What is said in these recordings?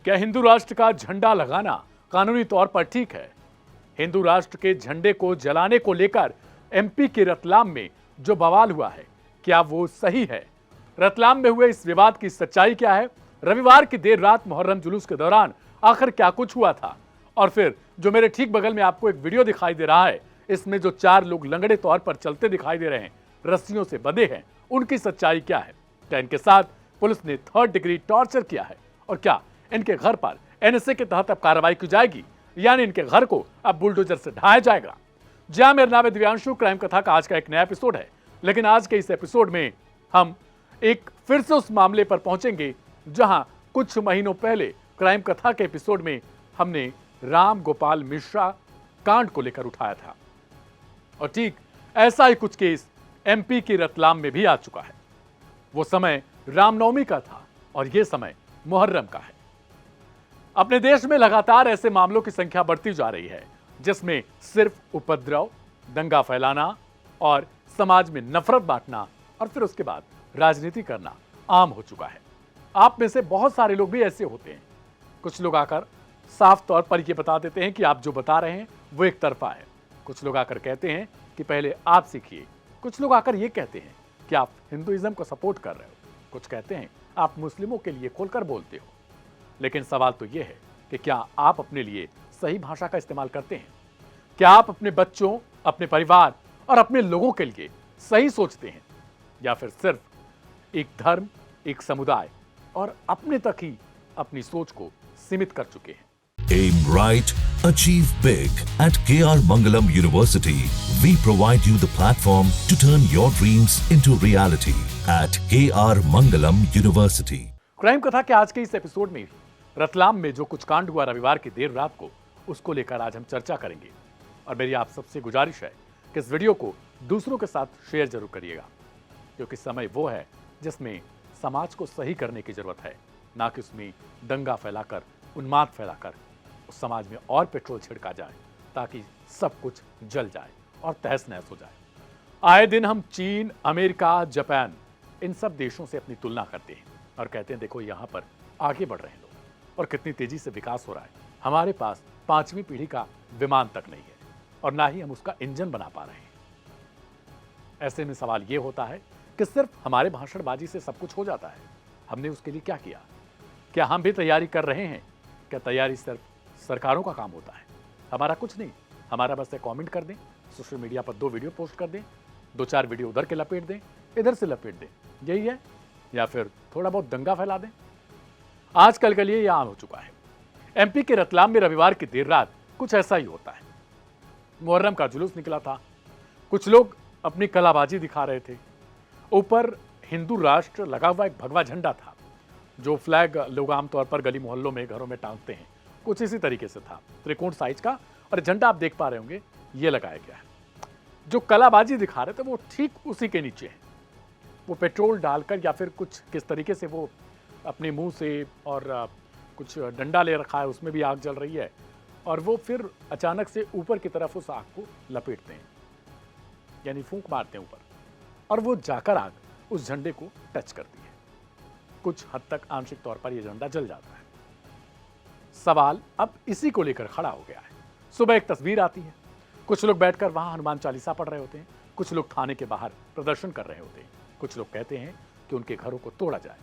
क्या हिंदू राष्ट्र का झंडा लगाना कानूनी तौर पर ठीक है? हिंदू राष्ट्र के झंडे को जलाने को लेकर एमपी के रतलाम में जो बवाल हुआ है, क्या वो सही है? रतलाम में हुए इस विवाद की सच्चाई क्या है? रविवार की देर रात मुहर्रम जुलूस के दौरान आखिर क्या कुछ हुआ था? और फिर जो मेरे ठीक बगल में आपको एक वीडियो दिखाई दे रहा है, इसमें जो 4 लोग लंगड़े तौर पर चलते दिखाई दे रहे हैं, रस्सियों से बंधे हैं, उनकी सच्चाई क्या है? क्या इनके साथ पुलिस ने 3rd डिग्री टॉर्चर किया है? और क्या इनके घर पर एनएसए के तहत अब कार्रवाई की जाएगी, यानी इनके घर को अब बुलडोजर से ढाया जाएगा? जी हां, मेरा नाम है दिव्यांशु। क्राइम कथा का आज का एक नया एपिसोड है, लेकिन आज के इस एपिसोड में हम एक फिर से उस मामले पर पहुंचेंगे जहां कुछ महीनों पहले क्राइम कथा के एपिसोड में हमने राम गोपाल मिश्रा कांड को लेकर उठाया था। और ठीक ऐसा ही कुछ केस एमपी की रतलाम में भी आ चुका है। वो समय रामनवमी का था और यह समय मुहर्रम का है। अपने देश में लगातार ऐसे मामलों की संख्या बढ़ती जा रही है जिसमें सिर्फ उपद्रव, दंगा फैलाना और समाज में नफरत बांटना और फिर उसके बाद राजनीति करना आम हो चुका है। आप में से बहुत सारे लोग भी ऐसे होते हैं। कुछ लोग आकर साफ तौर पर यह बता देते हैं कि आप जो बता रहे हैं वो एक तरफा है। कुछ लोग आकर कहते हैं कि पहले आप सीखिए। कुछ लोग आकर यह कहते हैं कि आप हिंदुइज्म को सपोर्ट कर रहे हो। कुछ कहते हैं आप मुस्लिमों के लिए खोलकर बोलते हो। लेकिन सवाल तो यह है कि क्या आप अपने लिए सही भाषा का इस्तेमाल करते हैं? क्या आप अपने बच्चों, अपने परिवार और अपने लोगों के लिए सही सोचते हैं, या फिर सिर्फ एक धर्म, एक समुदाय और अपने तक ही अपनी सोच को सीमित कर चुके हैं? Aim right, achieve big. At KR Mangalam University, we provide you the platform to turn your dreams into reality. At KR Mangalam University. Crime कथा के आज के इस एपिसोड में रतलाम में जो कुछ कांड हुआ रविवार की देर रात को, उसको लेकर आज हम चर्चा करेंगे। और मेरी आप सबसे गुजारिश है कि इस वीडियो को दूसरों के साथ शेयर जरूर करिएगा, क्योंकि समय वो है जिसमें समाज को सही करने की जरूरत है, ना कि उसमें दंगा फैलाकर, उन्माद फैलाकर उस समाज में और पेट्रोल छिड़का जाए ताकि सब कुछ जल जाए और तहस नहस हो जाए। आए दिन हम चीन, अमेरिका, जापान, इन सब देशों से अपनी तुलना करते हैं और कहते हैं देखो यहाँ पर आगे बढ़ रहे हैं लोग और कितनी तेजी से विकास हो रहा है। हमारे पास 5वीं पीढ़ी का विमान तक नहीं है और ना ही हम उसका इंजन बना पा रहे हैं। ऐसे में सवाल यह होता है कि सिर्फ हमारे भाषणबाजी से सब कुछ हो जाता है? हमने उसके लिए क्या किया? क्या हम भी तैयारी कर रहे हैं? क्या तैयारी सिर्फ सरकारों का काम होता है? हमारा कुछ नहीं, हमारा बस एक कमेंट कर दें, सोशल मीडिया पर 2 वीडियो पोस्ट कर दें, 2-4 वीडियो उधर के लपेट दें, इधर से लपेट दें, यही है? या फिर थोड़ा बहुत दंगा फैला दें? आजकल के लिए यह आम हो चुका है। एमपी के रतलाम में रविवार की देर रात कुछ ऐसा ही होता है। मुहर्रम का जुलूस निकला था। कुछ लोग अपनी कलाबाजी दिखा रहे थे। ऊपर हिंदू राष्ट्र लगा हुआ एक भगवा झंडा था, जो फ्लैग लोग आमतौर पर गली मोहल्लों में, घरों में टांगते हैं, कुछ इसी तरीके से था, त्रिकोण साइज का। और झंडा आप देख पा रहे होंगे, ये लगाया गया है। जो कलाबाजी दिखा रहे थे वो ठीक उसी के नीचे है। वो पेट्रोल डालकर या फिर कुछ किस तरीके से वो अपने मुंह से, और कुछ डंडा ले रखा है, उसमें भी आग जल रही है, और वो फिर अचानक से ऊपर की तरफ उस आग को लपेटते हैं, यानी फूंक मारते हैं ऊपर, और वो जाकर आग उस झंडे को टच करती है। कुछ हद तक आंशिक तौर पर यह झंडा जल जाता है। सवाल अब इसी को लेकर खड़ा हो गया है। सुबह एक तस्वीर आती है, कुछ लोग बैठकर वहां हनुमान चालीसा पढ़ रहे होते हैं, कुछ लोग थाने के बाहर प्रदर्शन कर रहे होते हैं, कुछ लोग कहते हैं कि उनके घरों को तोड़ा जाए।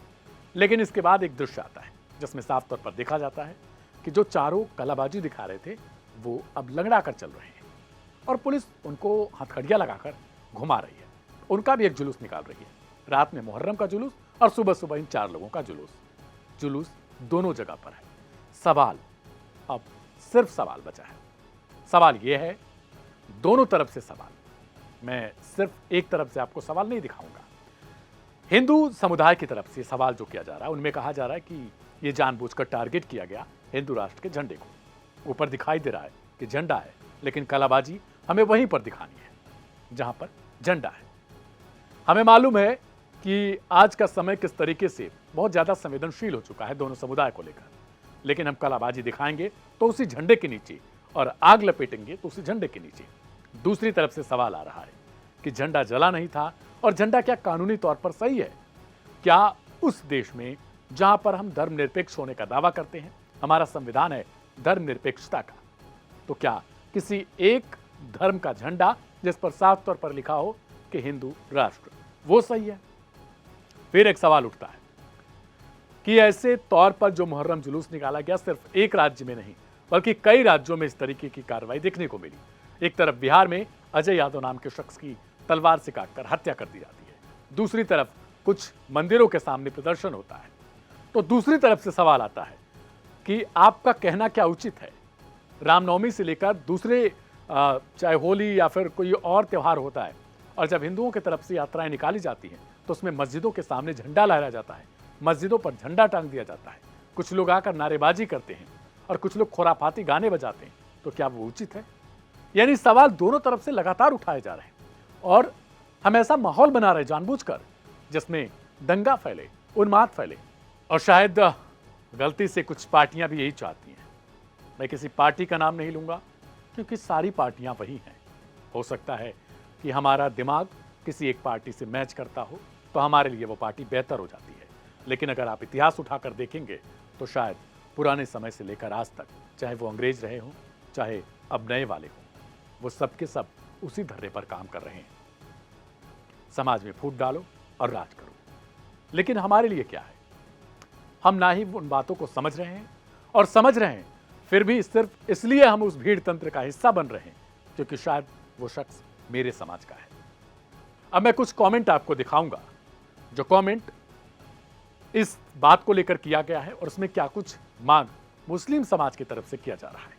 लेकिन इसके बाद एक दृश्य आता है जिसमें साफ तौर पर देखा जाता है कि जो चारों कलाबाजी दिखा रहे थे वो अब लंगड़ा कर चल रहे हैं और पुलिस उनको हथकड़ियां लगाकर घुमा रही है। उनका भी एक जुलूस निकाल रही है। रात में मुहर्रम का जुलूस और सुबह सुबह इन 4 लोगों का जुलूस दोनों जगह पर है। सवाल, अब सिर्फ सवाल बचा है। सवाल यह है, दोनों तरफ से सवाल, मैं सिर्फ एक तरफ से आपको सवाल नहीं दिखाऊंगा। हिंदू समुदाय की तरफ से सवाल जो किया जा रहा है, उनमें कहा जा रहा है कि यह जानबूझकर टारगेट किया गया हिंदू राष्ट्र के झंडे को। ऊपर दिखाई दे रहा है कि झंडा है, लेकिन कलाबाजी हमें वहीं पर दिखानी है जहां पर झंडा है। हमें मालूम है कि आज का समय किस तरीके से बहुत ज्यादा संवेदनशील हो चुका है दोनों समुदाय को लेकर, लेकिन हम कलाबाजी दिखाएंगे तो उसी झंडे के नीचे और आग लपेटेंगे तो उसी झंडे के नीचे। दूसरी तरफ से सवाल आ रहा है कि झंडा जला नहीं था और झंडा क्या कानूनी तौर पर सही है? क्या उस देश में जहां पर हम धर्मनिरपेक्ष होने का दावा करते हैं, हमारा संविधान है धर्मनिरपेक्षता का। तो क्या किसी एक धर्म का झंडा जिस पर साफ तौर पर लिखा हो कि हिंदू राष्ट्र, वो सही है? फिर एक सवाल उठता है कि ऐसे तौर पर जो मुहर्रम जुलूस निकाला गया सिर्फ एक राज्य में नहीं बल्कि कई राज्यों में इस तरीके की कार्रवाई देखने को मिली। एक तरफ बिहार में अजय यादव नाम के शख्स की तलवार से काटकर हत्या कर दी जाती है, दूसरी तरफ कुछ मंदिरों के सामने प्रदर्शन होता है। तो दूसरी तरफ से सवाल आता है कि आपका कहना क्या उचित है? रामनवमी से लेकर दूसरे चाहे होली या फिर कोई और त्यौहार होता है और जब हिंदुओं की तरफ से यात्राएं निकाली जाती हैं तो उसमें मस्जिदों के सामने झंडा लहराया जाता है, मस्जिदों पर झंडा टांग दिया जाता है, कुछ लोग आकर नारेबाजी करते हैं और कुछ लोग खुराफाती गाने बजाते हैं। तो क्या वो उचित है? यानी सवाल दोनों तरफ से लगातार उठाए जा रहे हैं और हम ऐसा माहौल बना रहे जानबूझकर जिसमें दंगा फैले, उन्माद फैले। और शायद गलती से कुछ पार्टियां भी यही चाहती हैं। मैं किसी पार्टी का नाम नहीं लूंगा क्योंकि सारी पार्टियां वही हैं। हो सकता है कि हमारा दिमाग किसी एक पार्टी से मैच करता हो तो हमारे लिए वो पार्टी बेहतर हो जाती है, लेकिन अगर आप इतिहास उठाकर देखेंगे तो शायद पुराने समय से लेकर आज तक, चाहे वो अंग्रेज रहे हों चाहे अब नए वाले हों, वो सब के सब उसी धर्रे पर काम कर रहे हैं। समाज में फूट डालो और राज करो। लेकिन हमारे लिए क्या है? हम ना ही उन बातों को समझ रहे हैं और समझ रहे हैं फिर भी सिर्फ इसलिए हम उस भीड़ तंत्र का हिस्सा बन रहे हैं क्योंकि शायद वो शख्स मेरे समाज का है। अब मैं कुछ कमेंट आपको दिखाऊंगा जो कमेंट इस बात को लेकर किया गया है और उसमें क्या कुछ मांग मुस्लिम समाज की तरफ से किया जा रहा है।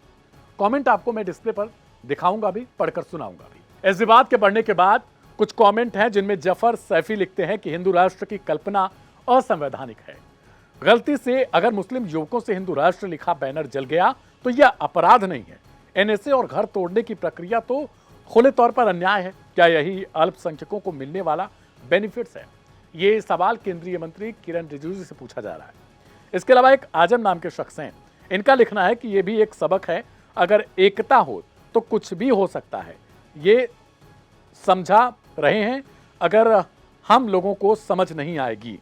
कमेंट आपको मैं डिस्प्ले पर दिखाऊंगा भी, पढ़कर सुनाऊंगा भी। इस विवाद के बढ़ने के बाद कुछ कमेंट हैं जिनमें जफर सैफी लिखते हैं कि हिंदू राष्ट्र की कल्पना असंवैधानिक है। गलती से अगर मुस्लिम युवकों से हिंदू राष्ट्र लिखा बैनर जल गया तो यह अपराध नहीं है। एनएसए और घर तोड़ने की प्रक्रिया तो खुले तौर पर अन्याय है। क्या यही अल्पसंख्यकों को मिलने वाला बेनिफिट्स है? ये सवाल केंद्रीय मंत्री किरण रिजिजू से पूछा जा रहा है। इसके अलावा एक आजम नाम के शख्स हैं, इनका लिखना है कि यह भी एक सबक है, अगर एकता हो तो कुछ भी हो सकता है। ये समझा रहे हैं, अगर हम लोगों को समझ नहीं आएगी।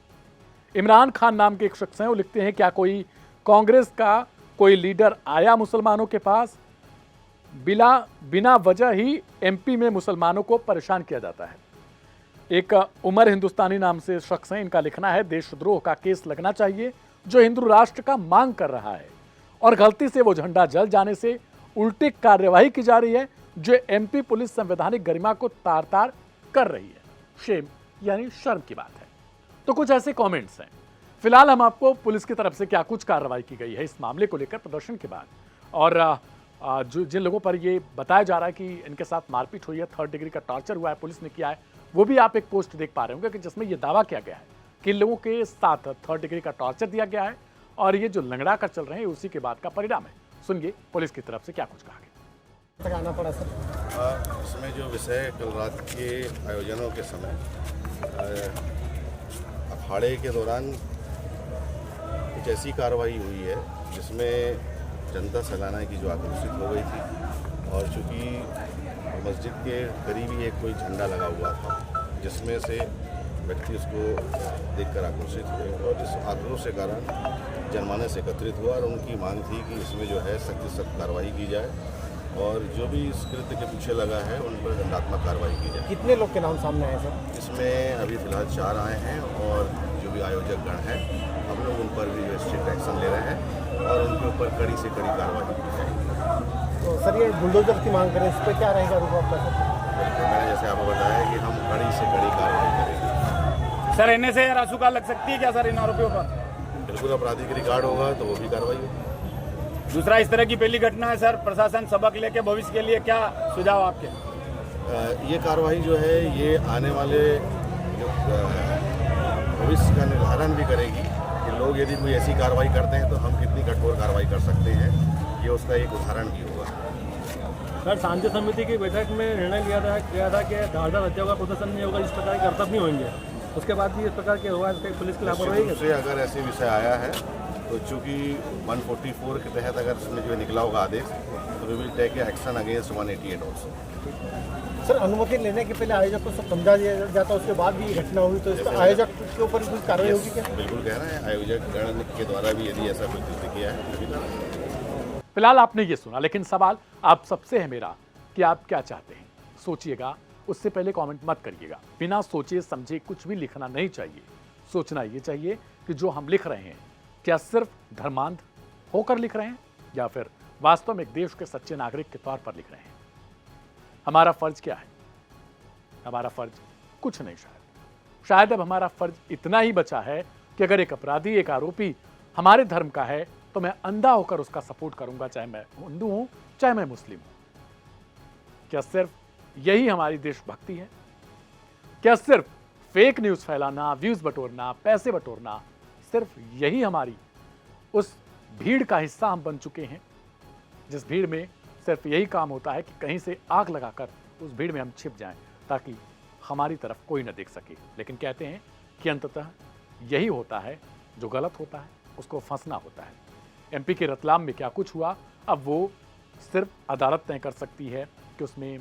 इमरान खान नाम के एक शख्स हैं, वो लिखते हैं क्या कोई कांग्रेस का कोई लीडर आया मुसलमानों के पास? बिना वजह ही एमपी में मुसलमानों को परेशान किया जाता है। एक उमर हिंदुस्तानी नाम से शख्स हैं, इनका लिखना है देशद्रोह का केस लगना चाहिए जो हिंदू राष्ट्र का मांग कर रहा है और गलती से वो झंडा जल जाने से उल्टी कार्यवाही की जा रही है जो एमपी पुलिस संवैधानिक गरिमा को तार तार कर रही है। शेम यानी शर्म की बात है। तो कुछ ऐसे कमेंट्स हैं। फिलहाल हम आपको पुलिस की तरफ से क्या कुछ कार्रवाई की गई है इस मामले को लेकर प्रदर्शन के बाद, और जो जिन लोगों पर ये बताया जा रहा है कि इनके साथ मारपीट हुई है, 3rd डिग्री का टॉर्चर हुआ है, पुलिस ने किया है, वो भी आप एक पोस्ट देख पा रहे होंगे कि जिसमें ये दावा किया गया है कि इन लोगों के साथ 3rd डिग्री का टॉर्चर दिया गया है और ये जो लंगड़ा कर चल रहे हैं उसी के बाद का परिणाम है। सुनिए पुलिस की तरफ से क्या कुछ कहा गया। आना पड़ा सर। इसमें जो विषय कल रात के आयोजनों के समय अखाड़े के दौरान कुछ ऐसी कार्रवाई हुई है जिसमें जनता सैलाना की जो आक्रोशित हो गई थी और चूँकि मस्जिद के करीब ही एक कोई झंडा लगा हुआ था जिसमें से व्यक्ति उसको देखकर आक्रोशित हुए और इस आक्रोश के कारण जनमानस से एकत्रित हुआ और उनकी मांग थी कि इसमें जो है सख्त से सख्त कार्रवाई की जाए और जो भी इस कृत्य के पीछे लगा है उन पर दंडात्मक कार्रवाई की जाए। कितने लोग के नाम सामने आए सर? इसमें अभी फिलहाल 4 आए हैं और जो भी आयोजक गण हैं हम लोग उन पर भी स्ट्रिक्ट एक्शन ले रहे हैं और उनके ऊपर कड़ी से कड़ी कार्रवाई की जाएगी। तो सर ये बुलडोजर की मांग करें, इस पर क्या रहेगा रूप आपका सर? तो मैंने जैसे आपको बताया कि हम कड़ी से कड़ी कार्रवाई करेंगे। सर एनएसए या रासुका लग सकती है क्या सर इन आरोपियों पर? बिल्कुल आपराधिक रिकॉर्ड होगा तो वो भी कार्रवाई होगी। दूसरा इस तरह की पहली घटना है सर, प्रशासन सबक लेके भविष्य के लिए क्या सुझाव आपके? ये कार्रवाई जो है ये आने वाले जो भविष्य का निर्धारण भी करेगी कि लोग यदि कोई ऐसी कार्रवाई करते हैं तो हम कितनी कठोर कार्रवाई कर सकते हैं, ये उसका एक उदाहरण भी होगा। सर शांति समिति की बैठक में निर्णय लिया था कि धारदार हत्याओं का प्रदर्शन नहीं होगा, इस प्रकार के कर्तव्य नहीं होंगे। उसके बाद भी इस प्रकार के हुआ पुलिस की लापरवाही से अगर ऐसे विषय आया है तो चूँकि 144 के तहत अगर इसमें जो निकला होगा आदेश, तो we will take action against 188 also. Sir अनुमति लेने के पहले आयोजक को सब समझा दिया जाता, उसके बाद भी ये घटना हुई, तो इसका आयोजक के ऊपर कुछ कार्रवाई होगी क्या? बिल्कुल कह रहे हैं, आयोजक गण के द्वारा भी यदि ऐसा कोई कृत्य किया है तो भी करेंगे। फिलहाल आपने ये सुना, लेकिन सवाल आप सबसे है मेरा कि आप क्या चाहते हैं। सोचिएगा, उससे पहले कमेंट मत करिएगा। बिना सोचे समझे कुछ भी लिखना नहीं चाहिए। सोचना ये चाहिए कि जो हम लिख रहे हैं क्या सिर्फ धर्मांध होकर लिख रहे हैं या फिर वास्तव में एक देश के सच्चे नागरिक के तौर पर लिख रहे हैं। हमारा फर्ज क्या है? हमारा फर्ज कुछ नहीं। शायद अब हमारा फर्ज इतना ही बचा है कि अगर एक अपराधी, एक आरोपी हमारे धर्म का है तो मैं अंधा होकर उसका सपोर्ट करूंगा, चाहे मैं हिंदू हूं चाहे मैं मुस्लिम हूं। क्या सिर्फ यही हमारी देशभक्ति है? क्या सिर्फ फेक न्यूज फैलाना, व्यूज बटोरना, पैसे बटोरना, सिर्फ यही हमारी उस भीड़ का हिस्सा हम बन चुके हैं जिस भीड़ में सिर्फ यही काम होता है कि कहीं से आग लगाकर उस भीड़ में हम छिप जाएं ताकि हमारी तरफ कोई न देख सके। लेकिन कहते हैं कि अंततः यही होता है, जो गलत होता है उसको फंसना होता है। एमपी के रतलाम में क्या कुछ हुआ, अब वो सिर्फ अदालत तय कर सकती है कि उसमें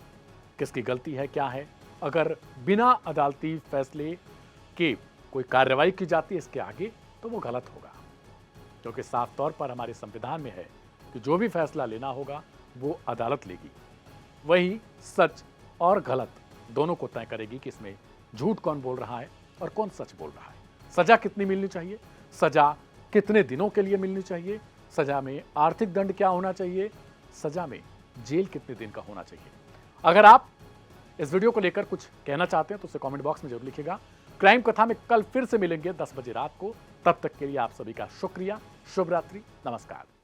किसकी गलती है, क्या है। अगर बिना अदालती फैसले के कोई कार्रवाई की जाती है इसके आगे, तो वो गलत होगा, क्योंकि साफ तौर पर हमारे संविधान में है कि जो भी फैसला लेना होगा वो अदालत लेगी। वही सच और गलत दोनों को तय करेगी कि इसमें झूठ कौन बोल रहा है और कौन सच बोल रहा है। सजा कितनी मिलनी चाहिए, सजा कितने दिनों के लिए मिलनी चाहिए, सजा में आर्थिक दंड क्या होना चाहिए, सजा में जेल कितने दिन का होना चाहिए। अगर आप इस वीडियो को लेकर कुछ कहना चाहते हैं तो उसे कमेंट बॉक्स में जरूर लिखिएगा। क्राइम कथा में कल फिर से मिलेंगे 10 बजे रात को। तब तक के लिए आप सभी का शुक्रिया। शुभ रात्रि, नमस्कार।